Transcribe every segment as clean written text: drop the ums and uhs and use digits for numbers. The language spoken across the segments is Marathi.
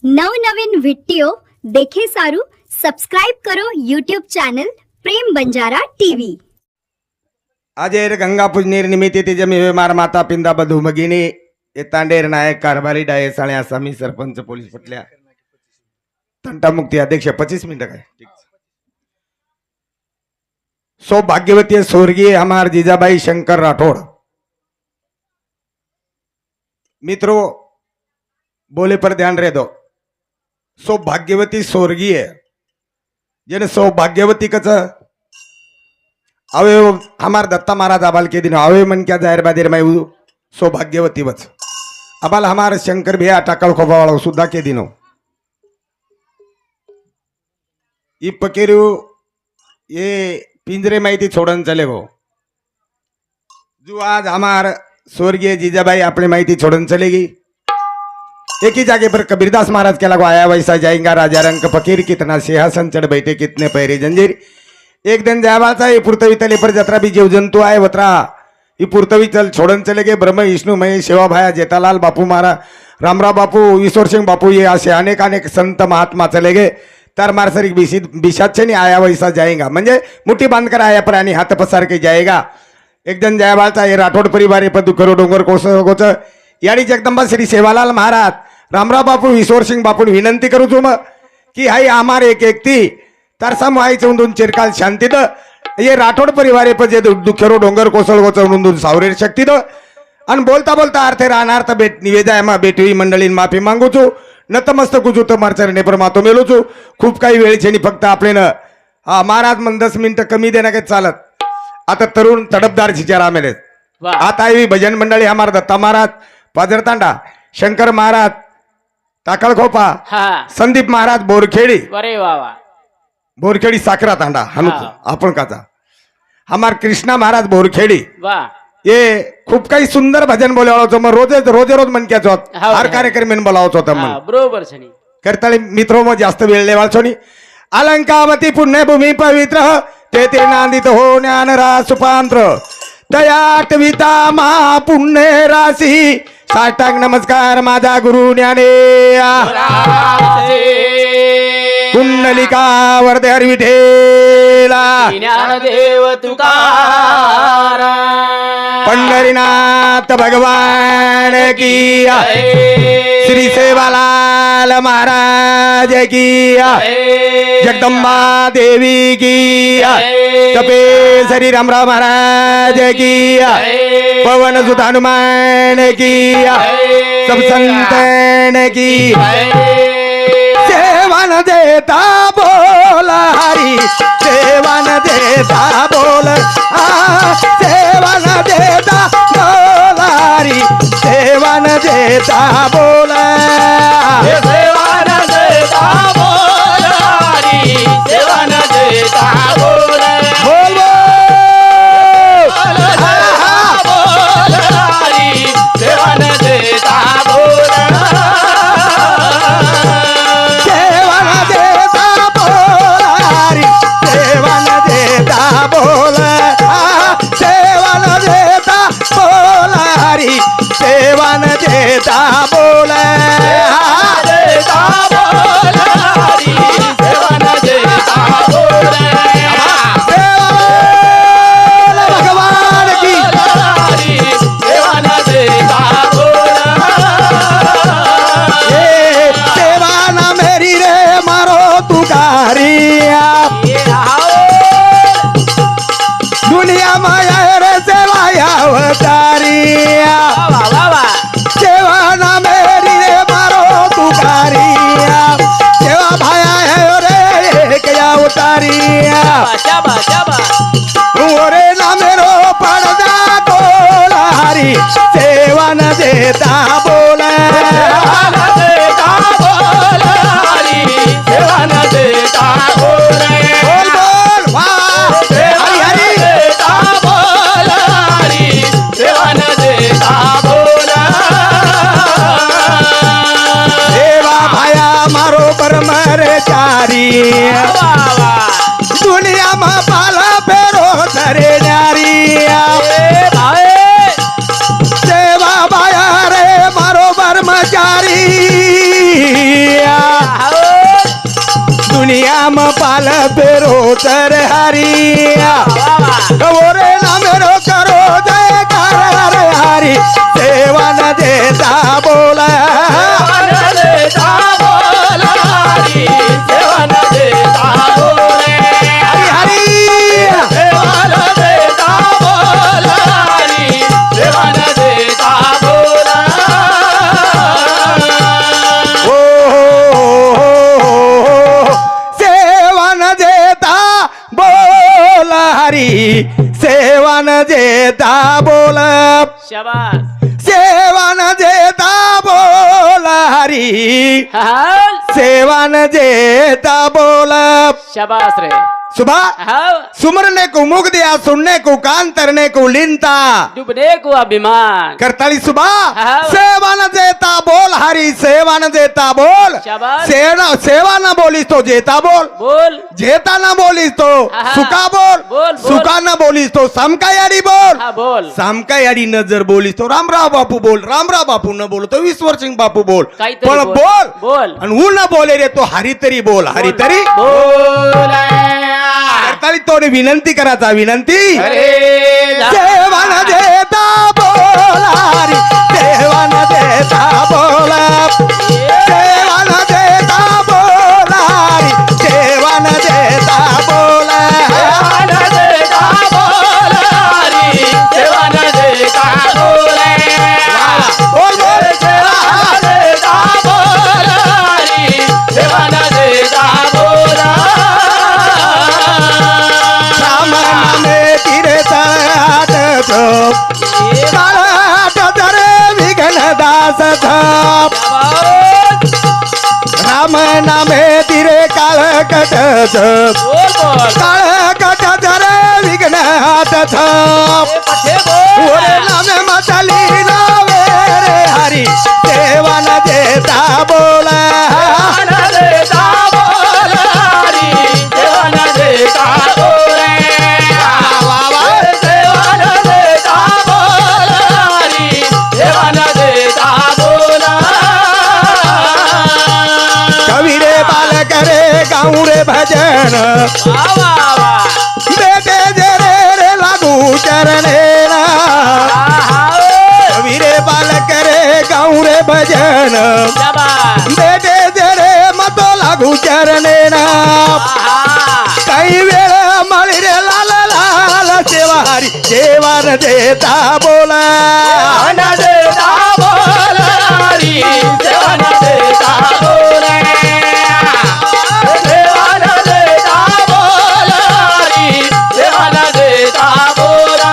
નવનવીન વિડીયો દેખે સારું સબસ્ક્રાઇબ કરો યુટ્યુબ ચેનલ પ્રેમ બંજારા ટીવી. આજે ગંગા પૂજનીર નિમિત્તે તે જમી માર માતા પિંदा બધું મગીની એ તાંડેર નાયક कारभारी डाये साळ्या आसामी सरपंच पोलीस पटल्या तंटा मुक्ती अध्यक्ष 25 मिनट काय सौभाग्यवती स्वर्गीय हमार जीजाबाई शंकर राठौड़. मित्रों बोले पर ध्यान रहे दो. सौभाग्यवती स्वर्गीय जेने सौभाग्यवती कच अवे हमार दत्ता महाराज अबाल के दिन अवे मन क्या जाहिर बादिर में सौभाग्यवती बच अबाल हमार शंकर भैया टाकल खोपा वाला सुद्धा के दिनो ई पकेरू ये पिंजरे माहिती छोड़न चले गो जो आज हमार स्वर्गीय जीजाबाई अपने माहिती छोड़न चलेगी. एक ही जगह पर कबीरदास महाराज के लगो आया वैसा जाएगा राजा रंग फकीर कितना सिंहासन चढ़ बैठे कितने पैरे जंजीर. एक दिन जावाचा ये पुरतवी तले पर जत्रा भी जीव जंतु आए वत्रा ये पुरतवी चल छोड़न चले गए. ब्रह्म विष्णु महेश सेवा भाया जेतालाल बापू मारा रामराव बापू ईश्वर सिंह बापू ये ऐसे अनेक अनेक संत महात्मा चले गए. तर मारसरिक बिशाचे नहीं आया वैसा जाएगा म्हणजे मुट्ठी बांध कर आया पर आणि हाथ पसार के जाएगा. एक दिन जयवालचा ये राठौड़ परिवार पर दुखरो डोंगर कोस गोच यानी जगदंबा श्री सेवालाल महाराज रामराव बापू ईश्वर सिंह बापू विनंती करू तुम की हाई आमार एक एकती तरसा माईच उंदून चिरकाल शांती द ये राठौड़ परिवार पर जे दुखेरो डोंगर कोसळ गोचवून उंदून सावरेर शक्ती द. आणि बोलता बोलता अर्थे रानार्थ बेट निवेदाय मा बेटवी मंडळीन माफी मागू छु नतमस्तक उजू तर मारचरणे पर मातो मेलो छु. खूप काही वेळ छेनी फक्त आपले न हा महाराज मन 10 मिनिटं कमी देना काही चालत. आता तरुण तडपदार झिचारा मेले आता ही भजन मंडळी हमार दत्ता महाराज पाजरतांडा शंकर महाराज टाकळ खोपा संदीप महाराज बोरखेडी अरे वाह बोरखेडी साखरा तांडा हनु आपण काचा हमार कृष्णा महाराज बोरखेडी वाह ये खूप काही सुंदर भजन बोलावतो मग रोज मन क्या होत हर कार्यक्रम बोलावतो होता मन बरोबर छनी करताळी मित्रो मग जास्त वेळ लेवाल नी अलंकावती पुण्यभूमी पवित्र तेथे नांदित हो ज्ञान रासुपांत्र दयाटविता महापुण्य राशी साष्टांग नमस्कार माझा गुरु ज्ञाने कुंडलिका वरदे हरी विठेला ज्ञानदेव तुकाराम पंढरीनाथ भगवान की श्री सेवालाल महाराज की जगदम्बा देवी की तपेश्वरी रामराव महाराज की पवन सुत हनुमान की सब संतन की सेवन देता बोला हरी सेवन देता बोल सेवन देता बोला हरी सेवन देता बोला सेवन देता बोल हरी सेवन देता बोल बोल बोल हरी सेवन देता बोल सेवन देता बोल हरी सेवन देता बोल सेवन देता बोल हरी सेवन देता बोल देता बोल हरी सेवन देता बोल भगवान की हरी सेवन देता बोल सेवान मेरी रे मारो तुकारिया दुनिया माया रे सेवाया अवतारिया सेवाना मेरी रे मारो तुकारिया सेवा भाया है रे क्या उतारिया ओरे ना मेरो पड़दा तोलारी सेवन देता बोला देता बोल हरी सेवन देता बोल बोल बोल वाह हरी हरी देता बोल हरी सेवन देता बोल सेवा भाया मारो परमरे चारी दुनिया में पाला फेरो धरे नारिया सेवा भाया रे मारो ब्रह्मचारी नियम पाल फेरो तर हरिया गोरे नामेरो करो जयकार हरी सेवा न देता बोला सेवा न देता बोला हरी सेवा न देता बोले हरी हरी सेवा न देता बोला हरी सेवा न देता बोला सेवा न देता बोल हरी सेवा न देता बोल शाबास सेवा न देता बोल हरी हाल सेवा न देता बोल शाबास रे सुबह हाल सुमरने को मुख दिया सुनने को कान तरने को लिनता डूबने को अभिमान करताली सुबह हाँ। सेवा न देता बोल हरी सेवा न देता बोल शाबाश। सेवा न बोलीस तो जेता बोल बोल जेता न बोलीस तो हाँ। सुका बोल बोल, बोल। सुका न बोलीस तो समका याडी बोल हा बोल समका याडी न जर बोलीस तो रामराव बापू बोल रामराव बापू न बोल तो ईश्वर सिंग बापू बोल काहीतरी पण बोल. बोल बोल. आणि ऊ न बोले रे तो हरी तरी बोल हरी तरी बोल करताली तोने विनंती करायचा विनंती अरे सेवा न देता बोल हरी सेवा न देता बोल सेवा न देता बोल हरी सेवा न देता बोल सेवा न देता बोल हरी सेवा न देता बोले बोल बोल सेवा न देता बोल हरी सेवा न देता बोला राम नामे तिरे ताट काळाट धरे विघ्न दास थाप राम नामे तिरे काळकट बोल बोल काळकट धरे विघ्न हात थाप पठे बोल ओरे नामे मचली नावे रे हरी सेवा न देता बोला सेवा न देता बोल हरी सेवा न देता बोले सेवा न देता बोल हरी सेवा न देता बोला कवी रे बालक रे गाऊ रे भजन वा वा वा बेटे जे रे लागू चरणे कवी रे बालक रे गाऊ रे भजन बेटे जे रे मतो लागू चरणे काही वेळ मळी रे लाल लाल सेवा हरी सेवा न देता बोला न देता बोल हरी सेवा न देता बोले सेवा न देता बोल हरी सेवा न देता बोला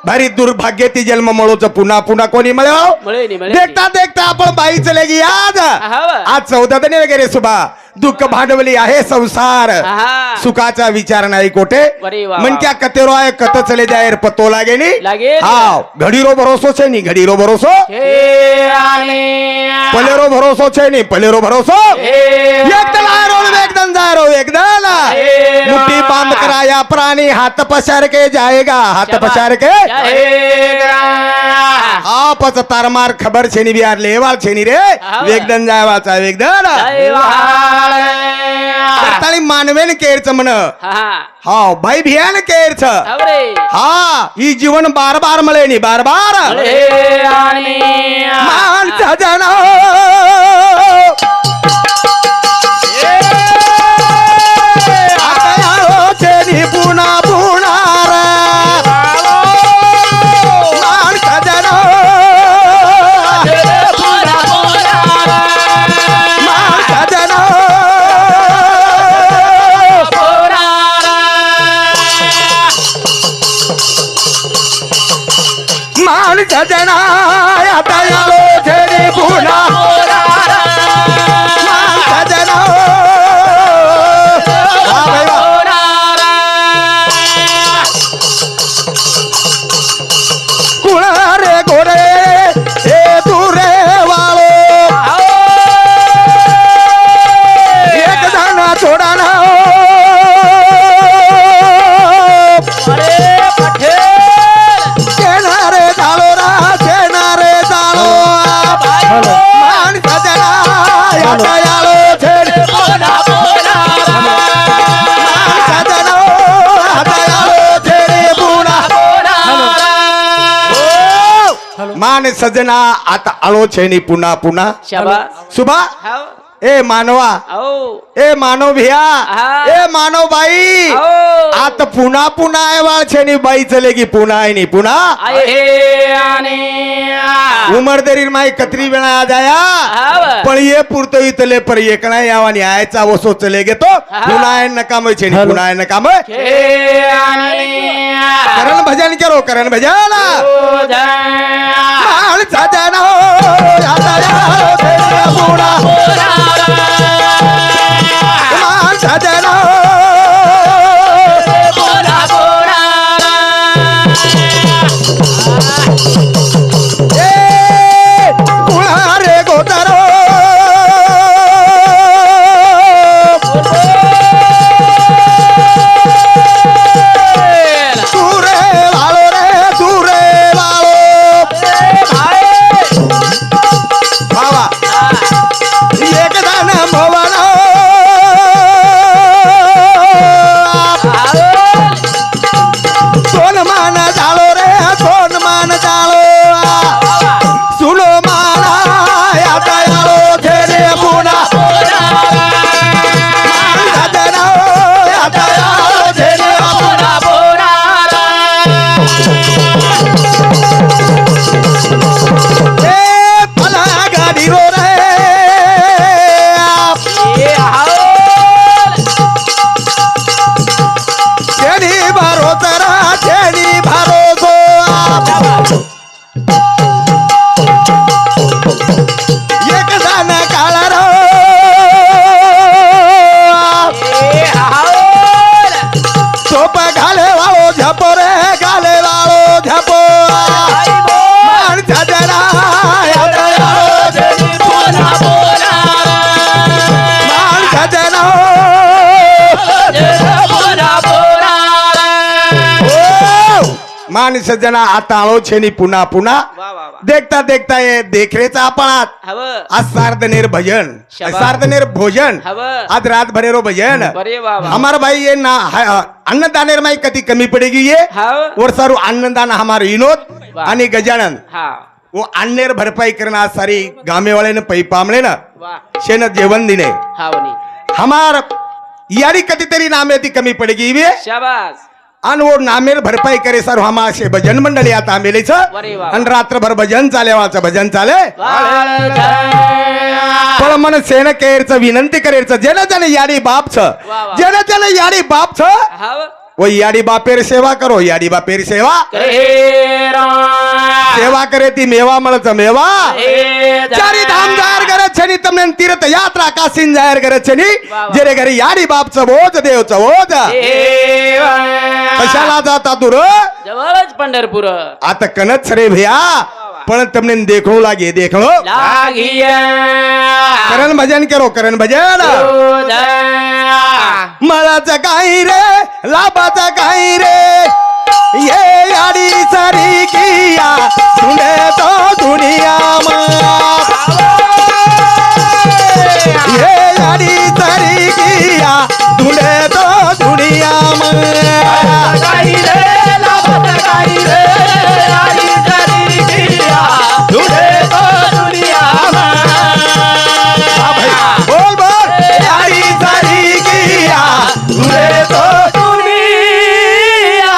भारी दुर्भाग्य ती जन्म मळोच पुन्हा पुन्हा कोणी मिळव मळे नी मळे देखता देखता आपण बाई चले गी आज आहावा. आज 14 दिने वगैरे सुबा दुःख भांडवली आहे संसार आहा. सुखाचा विचार नाही कोठे अरे वा वा. मन क्या कतेरो आहे कत चले जायर पतो लागे नी लागे. हा घडीरो भरोसो छे नी घडीरो भरोसो हे आले पलेरो भरोसो छे नी पलेरो भरोसो हे एकदल आरो एकदम जारो एकदल हे मुट्ठी बांध कराया प्राणी हाथ पसार के जाएगा हाथ पसार के आपच तारमार खबर छेनी बिहार लेवाल छेनी रे वेगदन जायवाचा वेगदन ताळी मानवेन केरच म्हण हा भाई भियान केरच हा ही जीवन बार बार मळे नी बार बार माणसा जन छेनी पुन्हा पुणार माणसा जन माणसा जन माणसा जन आता आलो छेनी पुन्हा माणसा जन वा बाई वा. कुळ रे गोरे हे तुरे वाळो एक जण थोडा ना शेणारे झालो रा शेणारे झालो मान सजना आता आलो छेड पुन्हा पुन्हा मान सजना आता आलो छेड पुन्हा मान सजना आता आलो छेनी पुन्हा पुन्हा शाबास सुभा हाव ए मानवा आओ ए मानव भिया हा. ए मानव बाई आओ आता पुन्हा पुन्हा आहे वाळ छेनी बाई चलेगी पुन्हा आहे नी पुन्हा आए हे आणि उमर दरीर माई कतरी वेळा आ जाया हाव पण ये पुरतो इथले पर एकणा यावा न्यायचा वसो चले गे तो पुन्हा आहे नकाम छेनी पुन्हा आहे नकाम हे आणि करण भजन करो करण भजन ओझा मान सजना आता आलो छेनी पुन्हा मान सजना पुन्हा ए पुन्हा रे गोतारो सुरे वालो रे सुरे वालो बाबा एक दान भवन सोन मान जाळो रे सोन मान जाळो सुनो माना आता आलो छेने पुन्हा मान सजना आता आलो छेने ए पला गाडी रो रे छेनी भारो तरा छेनी भारो सो एक दान काळा रो सोप घाले वाळो झपो रे घाले वाळो झपो मान सजना आता आलो छेनी मान सजना मान सजना आता आलो छेनी पुन्हा पुन्हा देखता देखता ये देखरेचा आपणात आज सार्धनेर भजन शाबास. सार्धनेर भोजन हवं. आज रात भरेरो भजन बरे बाबा हमारा भाई ये ना अन्नदानेर माई कति कमी पड़ेगी ये हाव और सारू अन्नदान हमारे विनोद वाह. आणि गजानन हा वो अन्नेर भरपाई करना सारी गामे वाले ने पै पामले ना वा शेन जेवण दिने हावनी हमार यारी कति तरी नामे ती कमी पड़ेगी ये शाबास आणि वो नामेर भरपाई करे सर हम असे भजन मंडळी आता आमेलेच अरे वा. आणि रात्रभर भजन चाले वाचं भजन चाले वाळझा. पण मन सेन केरचं विनंती करेरचं जेना त्याने याडी बाप छ वा, वा. जेना त्याने याडी बाप छ हाव वो याडी बापेर सेवा करो याडी बापेर सेवा करेरा सेवा करे ती मेवा મળત मेवा हे चारी धाम जाहीर करे छनी તમને तीर्थ यात्रा काशीन जाहीर करे छनी वा, वा. जेरे घरी याडी बापचं बोध देवचं बोध देवा. कशाला जाता तू र जवळच पंढरपूर आता कनच रे भैया पण તમને देखणू लागे देखणो लागिया करण भजन करो करण भजन ओझा. मळाचं काही रे लाभाचं काही रे ये याडी सारी किया तुने तो दुनिया ये याडी सारी किया तुने तो दुनिया काही रे लाभत काही रे आई करी किया तुझे तो दुनिया बोल बोल याडी सारी किया तुने तो दुनिया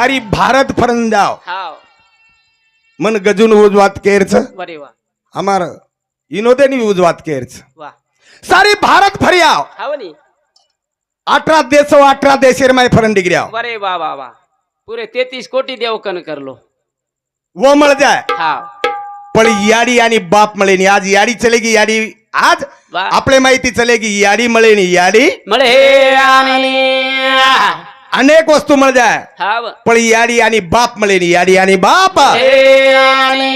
सारी भारत फरन जाव हाव मन गजून उजवात केरच बरे वा हमार इनोदेनी उजवात केरच वा सारी भारत फरियाव हाव नी 18 देशेर माय फरन डिग्रियाव बरे वा वा वा पुरे 33 कोटी देवकन करलो वो मळ जाय हाव पण याडी आणि बाप मळेनी आज याडी चलेगी याडी आज वा. आपले माहिती चलेगी याडी मळेनी याडी मळे आणि अनेक वस्तू मळ जाय हाव पण याडी आणि बाप मळेनी याडी आणि बाप हे आणि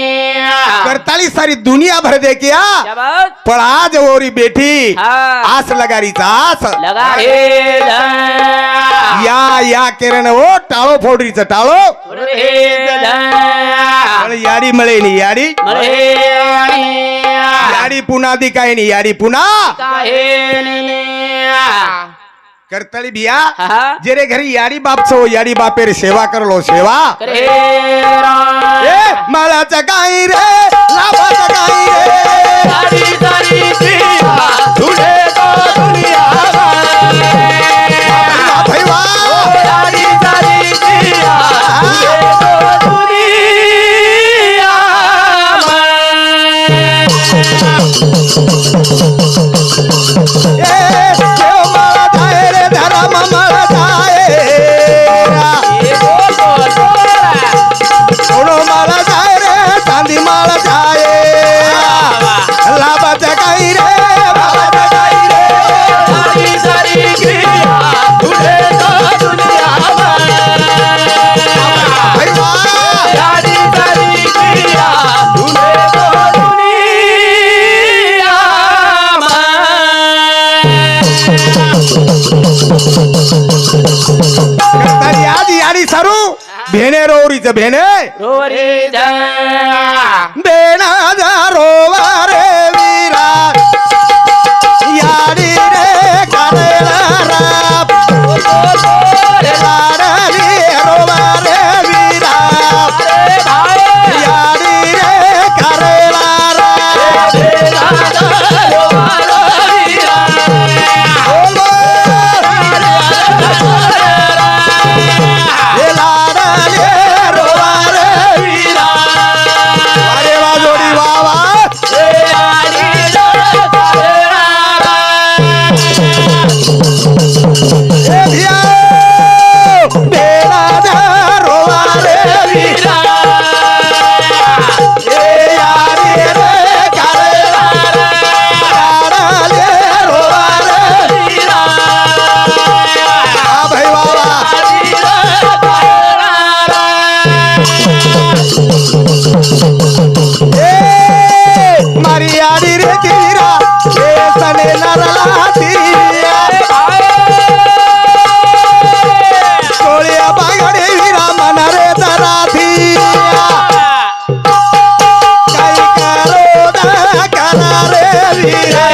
करताली सारी दुनिया भर दे क्या क्या बात पण आज ओरी बेठी हाँ आस लगारीचा आस लगा हे या किरण ओ टाळो फोडरीचं टाळो पण याडी मळेनी याडी याडी पुन्हा दी काय नी याडी पुन्हा करताली बिया जेरे घरी याडी बाप छो याडी बापेर सेवा करलो सेवा ए माळाचा गाई रे लाभाचा गाई रे भैवा ए देव माळा जाय रे धर्म माळा जाय सोनो माळा जाय रे चांदी माळा जाय लाभाचा गाई रे बाबाचा गाई रे भैवा करताली आज याडी सारू भेणे रोरीचं भेणे बेना रोवा रे वीरा याडी रे करेला राप लाडली रोवा रे वीरा याडी रे करेला राप हे लाडली रोवा रे वीरा अरे वा जोडी वा वा हे भिया बेला रोवा रे वीरा हे यारी रे करेला लाडली रोवा रे वीरा आ भाई वा वा ए मारी याडी रे तीरा ए सने नरला तीरा कोळिया बागडे वीरा मन रे दराथिया काही करो दा करा रे वीरा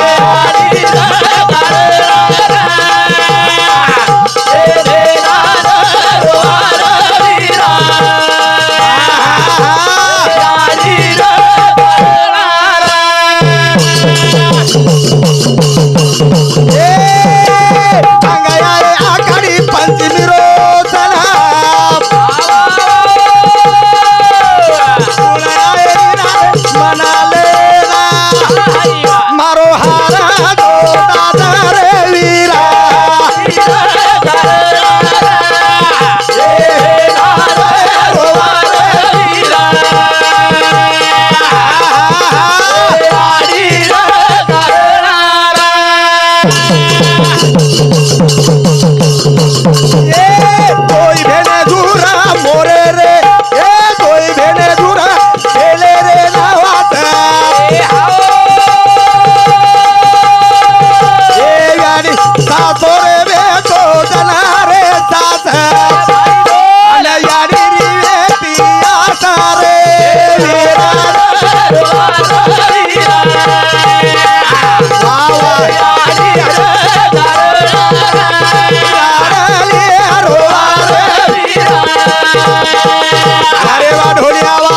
अंगयाळे आखाडी पंचमी रोचना मनाले मारो हारा दो दादा रे वीरा कोई भेने धुरा मोरे रे ए कोई भेने धुरा खेले रे नावाता ए यानी सासोरे बेतो जना रे सास अन यानी रे पिया सारे वीरा वा वा लाडली रोवा रे अरे वा ढोलिया वा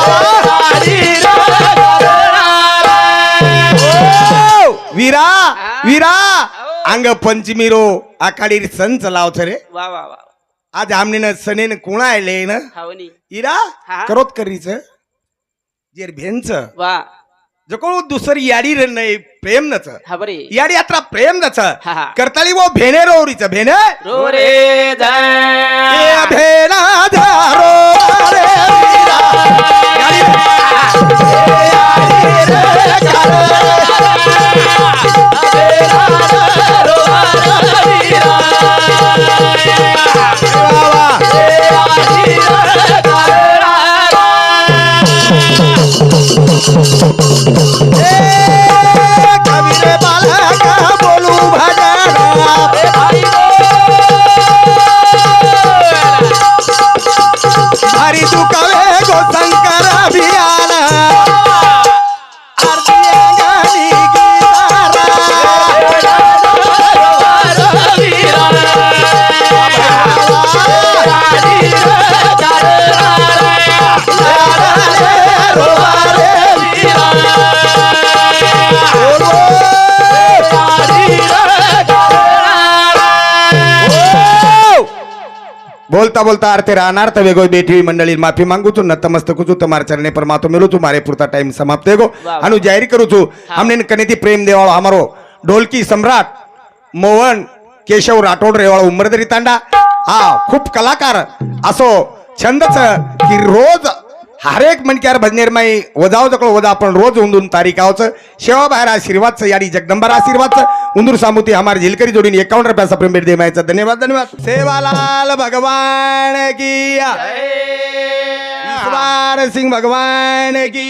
ओ, वीरा वीरा अंग पंचमी रो आखाडी संच लावछ रे वा वा वा आज आमने सनेन कुणा आले ना हावनी इरा हा. करोत करीच जेर भेंच वा जको दुसरी याडी रे नाही प्रेम नच हा बरे याडी यात्रा प्रेम नच हा, हा. करताली वो भेने रोरीच भेने रो रे जा ए भेना धारो रे वीरा. याडी वा वा. ए कबीर बाला का बोलू भजना हरी तू कवे गो शंकर अभियाना आरती गाणी बोलता बोलता आरते राहणार तर वेगो बेठी मंडळी माफी मांगू छू नतमस्तक छू तुम्हारे चरणे पर मातो मिलू छू मारे पुरता टाइम समाप्त है गो अनु जाहिर करू छू हमने कनेती प्रेम देवाळो हमारो ढोलकी सम्राट मोहन केशव राठोड रेवाळो उमरदरी तांडा हा खूप कलाकार असो छंदच की रोज हरेक मनक्यार भजनेर माई वजाव जकळ वजा आपण रोज उंदून तारीख आवच शेवा बाहेर आशीर्वाद याडी जगदंबर आशीर्वाद उंदूर सामुती हमार झिलकरी जोडीन 51 रुपयाचा प्रेम भेट दे मायचा धन्यवाद धन्यवाद सेवालाल भगवान की ईश्वर सिंह भगवान की